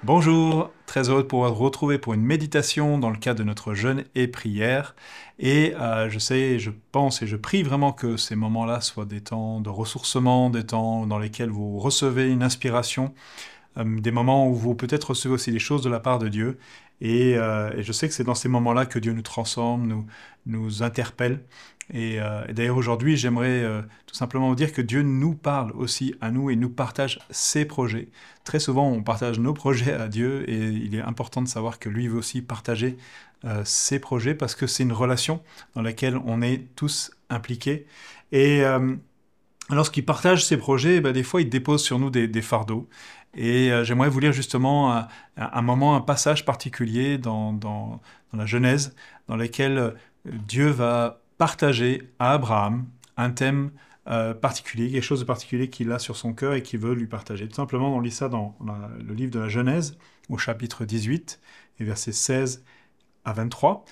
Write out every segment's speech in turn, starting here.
Bonjour, très heureux de pouvoir vous retrouver pour une méditation dans le cadre de notre jeûne et prière. Je sais, je pense et je prie vraiment que ces moments-là soient des temps de ressourcement, des temps dans lesquels vous recevez une inspiration, des moments où vous peut-être recevez aussi des choses de la part de Dieu. Et je sais que c'est dans ces moments-là que Dieu nous transforme, nous interpelle. Et d'ailleurs aujourd'hui, j'aimerais tout simplement vous dire que Dieu nous parle aussi à nous et nous partage ses projets. Très souvent, on partage nos projets à Dieu et il est important de savoir que lui veut aussi partager ses projets parce que c'est une relation dans laquelle on est tous impliqués. Et lorsqu'il partage ses projets, des fois, il dépose sur nous des fardeaux. J'aimerais vous lire justement un moment, un passage particulier dans la Genèse, dans lequel Dieu va partager à Abraham un thème particulier, quelque chose de particulier qu'il a sur son cœur et qu'il veut lui partager. Tout simplement, on lit ça dans le livre de la Genèse, au chapitre 18, et versets 16 à 23.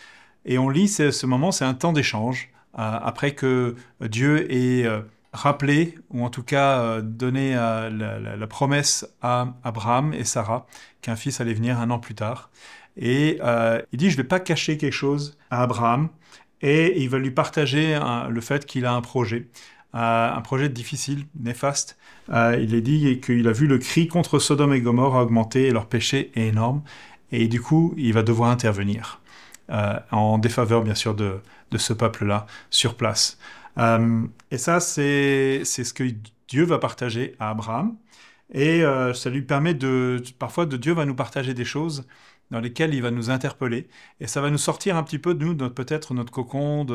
Et on lit ce moment, c'est un temps d'échange, après que Dieu ait rappelé, ou en tout cas donné la promesse à Abraham et Sarah, qu'un fils allait venir un an plus tard. Il dit, je ne vais pas cacher quelque chose à Abraham, et il va lui partager le fait qu'il a un projet difficile, néfaste. Il est dit qu'il a vu le cri contre Sodome et Gomorrhe augmenter, et leur péché est énorme, et du coup, il va devoir intervenir. En défaveur, bien sûr, de ce peuple-là, sur place. Et ça, c'est ce que Dieu va partager à Abraham. Ça lui permet parfois, Dieu va nous partager des choses dans lesquelles il va nous interpeller. Et ça va nous sortir un petit peu de nous, peut-être notre cocon,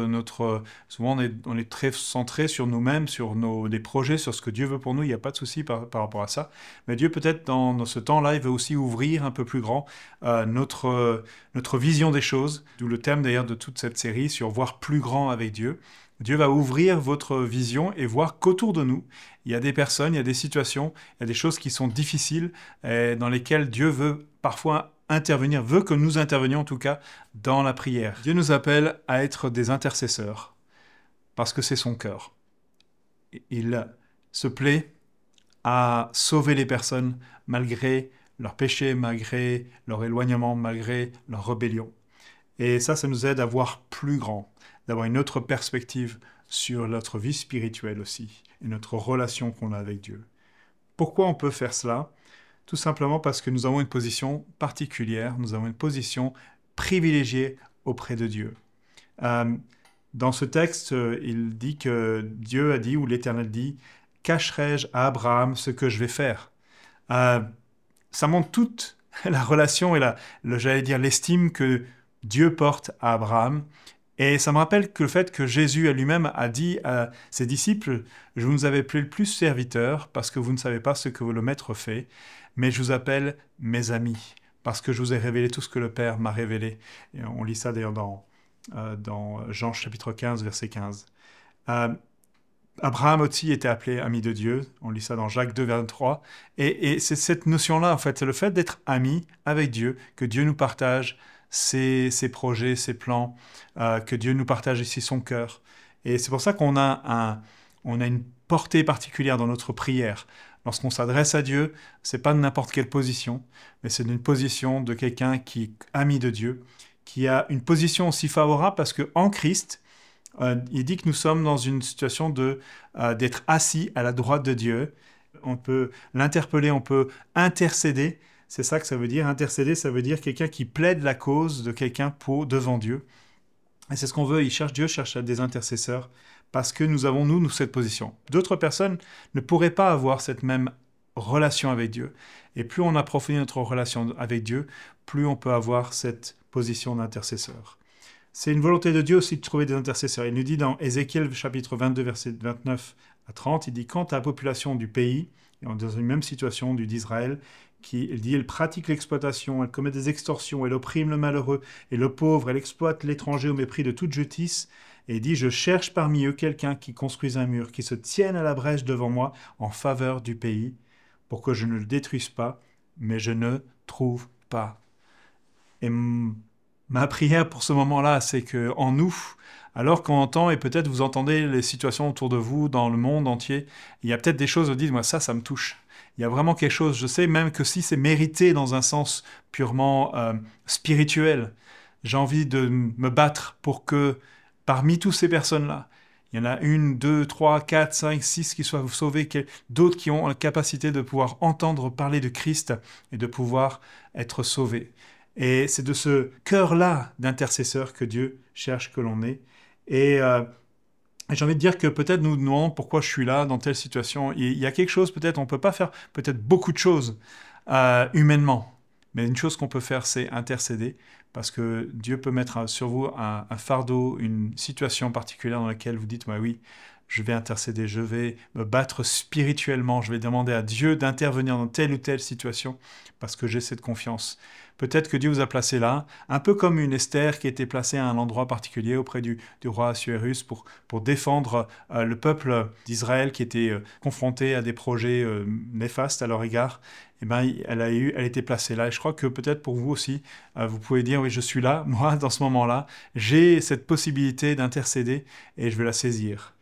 souvent, on est très centré sur nous-mêmes, sur des projets, sur ce que Dieu veut pour nous. Il n'y a pas de souci par rapport à ça. Mais Dieu, peut-être, dans ce temps-là, il veut aussi ouvrir un peu plus grand notre vision des choses. D'où le thème, d'ailleurs, de toute cette série, sur voir plus grand avec Dieu. Dieu va ouvrir votre vision et voir qu'autour de nous, il y a des personnes, il y a des situations, il y a des choses qui sont difficiles, dans lesquelles Dieu veut parfois intervenir, veut que nous intervenions en tout cas dans la prière. Dieu nous appelle à être des intercesseurs, parce que c'est son cœur. Il se plaît à sauver les personnes malgré leurs péchés, malgré leur éloignement, malgré leur rébellion. Et ça nous aide à voir plus grand, d'avoir une autre perspective sur notre vie spirituelle aussi, et notre relation qu'on a avec Dieu. Pourquoi on peut faire cela ? Tout simplement parce que nous avons une position particulière, nous avons une position privilégiée auprès de Dieu. Dans ce texte, il dit que Dieu a dit, ou l'Éternel dit, « Cacherai-je à Abraham ce que je vais faire ?» Ça montre toute la relation et j'allais dire l'estime que Dieu porte à Abraham. Et ça me rappelle que le fait que Jésus lui-même a dit à ses disciples « Je vous avais appelé plus serviteurs parce que vous ne savez pas ce que le Maître fait, mais je vous appelle mes amis parce que je vous ai révélé tout ce que le Père m'a révélé. » Et on lit ça d'ailleurs dans Jean chapitre 15, verset 15. Abraham aussi était appelé ami de Dieu, on lit ça dans Jacques 2, verset 3. Et c'est cette notion-là, en fait, c'est le fait d'être ami avec Dieu, que Dieu nous partage ses projets, ses plans, que Dieu nous partage ici son cœur. Et c'est pour ça qu'on a une portée particulière dans notre prière. Lorsqu'on s'adresse à Dieu, c'est pas de n'importe quelle position, mais c'est une position de quelqu'un qui est ami de Dieu, qui a une position aussi favorable parce qu'en Christ, il dit que nous sommes dans une situation d'être assis à la droite de Dieu. On peut l'interpeller, on peut intercéder. C'est ça que ça veut dire. Intercéder, ça veut dire quelqu'un qui plaide la cause de quelqu'un devant Dieu. Et c'est ce qu'on veut. Dieu cherche des intercesseurs parce que nous avons, nous, cette position. D'autres personnes ne pourraient pas avoir cette même relation avec Dieu. Et plus on approfondit notre relation avec Dieu, plus on peut avoir cette position d'intercesseur. C'est une volonté de Dieu aussi de trouver des intercesseurs. Il nous dit dans Ézéchiel chapitre 22, verset 29 à 30, il dit « Quant à la population du pays, dans une même situation d'Israël, il dit, elle pratique l'exploitation, elle commet des extorsions, elle opprime le malheureux et le pauvre, elle exploite l'étranger au mépris de toute justice. Et il dit, je cherche parmi eux quelqu'un qui construise un mur, qui se tienne à la brèche devant moi en faveur du pays, pour que je ne le détruise pas, mais je ne trouve pas. » Et ma prière pour ce moment-là, c'est qu'en nous, alors qu'on entend, et peut-être vous entendez les situations autour de vous, dans le monde entier, il y a peut-être des choses où vous dites, moi ça me touche. Il y a vraiment quelque chose, je sais même que si c'est mérité dans un sens purement spirituel, j'ai envie de me battre pour que parmi toutes ces personnes-là, il y en a 1, 2, 3, 4, 5, 6 qui soient sauvés, d'autres qui ont la capacité de pouvoir entendre parler de Christ et de pouvoir être sauvés. Et c'est de ce cœur-là d'intercesseur que Dieu cherche que l'on ait. Et j'ai envie de dire que peut-être nous demandons pourquoi je suis là dans telle situation. Il y a quelque chose, peut-être, on ne peut pas faire peut-être beaucoup de choses humainement. Mais une chose qu'on peut faire, c'est intercéder, parce que Dieu peut mettre sur vous un fardeau, une situation particulière dans laquelle vous dites, oui, je vais intercéder, je vais me battre spirituellement, je vais demander à Dieu d'intervenir dans telle ou telle situation, parce que j'ai cette confiance. Peut-être que Dieu vous a placé là, un peu comme une Esther qui était placée à un endroit particulier auprès du roi Assuérus pour défendre le peuple d'Israël qui était confronté à des projets néfastes à leur égard. Eh ben, elle était placée là. Et je crois que peut-être pour vous aussi, vous pouvez dire, oui, je suis là, moi, dans ce moment-là, j'ai cette possibilité d'intercéder et je vais la saisir.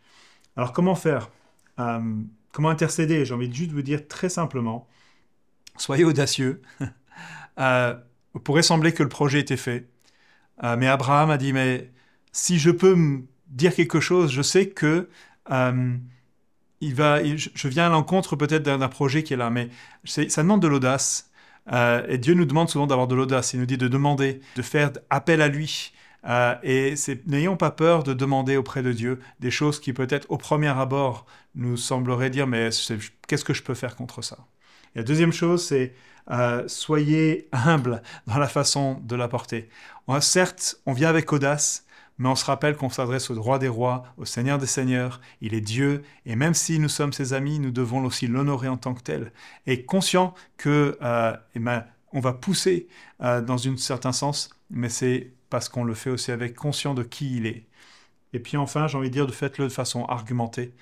Alors, comment faire comment intercéder? J'ai envie de juste vous dire très simplement, soyez audacieux. Il pourrait sembler que le projet était fait. Mais Abraham a dit, mais si je peux me dire quelque chose, je sais que je viens à l'encontre peut-être d'un projet qui est là, mais ça demande de l'audace. Et Dieu nous demande souvent d'avoir de l'audace. Il nous dit de demander, de faire appel à lui. N'ayons pas peur de demander auprès de Dieu des choses qui peut-être au premier abord nous sembleraient dire, mais qu'est-ce que je peux faire contre ça? Et la deuxième chose, c'est soyez humble dans la façon de l'apporter. Certes, on vient avec audace, mais on se rappelle qu'on s'adresse au roi des rois, au Seigneur des seigneurs. Il est Dieu, et même si nous sommes ses amis, nous devons aussi l'honorer en tant que tel. Et conscient que on va pousser dans un certain sens, mais c'est parce qu'on le fait aussi avec conscient de qui il est. Et puis enfin, j'ai envie de dire, faites-le de façon argumentée.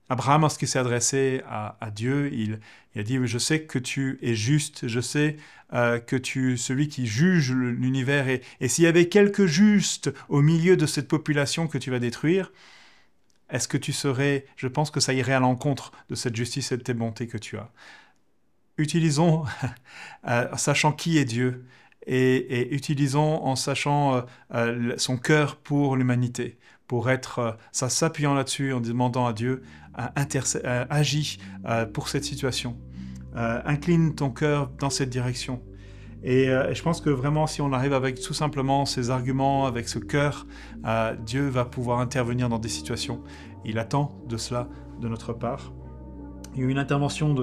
Abraham, lorsqu'il s'est adressé à Dieu, il a dit « Je sais que tu es juste, je sais que tu es celui qui juge l'univers, et s'il y avait quelques justes au milieu de cette population que tu vas détruire, est-ce que tu serais... Je pense que ça irait à l'encontre de cette justice et de tes bontés que tu as. » Utilisons, sachant qui est Dieu, et utilisons en sachant son cœur pour l'humanité, pour être, s'appuyant là-dessus, en demandant à Dieu, agis pour cette situation. Incline ton cœur dans cette direction. Et je pense que vraiment, si on arrive avec tout simplement ces arguments, avec ce cœur, Dieu va pouvoir intervenir dans des situations. Il attend de cela de notre part. Il y a eu une intervention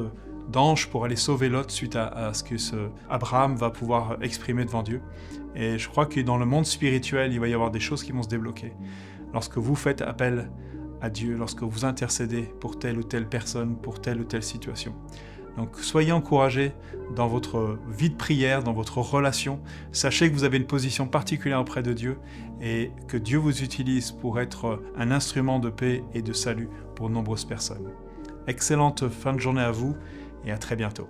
d'ange pour aller sauver Lot suite à ce que Abraham va pouvoir exprimer devant Dieu. Et je crois que dans le monde spirituel, il va y avoir des choses qui vont se débloquer. Lorsque vous faites appel à Dieu, lorsque vous intercédez pour telle ou telle personne, pour telle ou telle situation. Donc soyez encouragés dans votre vie de prière, dans votre relation. Sachez que vous avez une position particulière auprès de Dieu et que Dieu vous utilise pour être un instrument de paix et de salut pour de nombreuses personnes. Excellente fin de journée à vous et à très bientôt.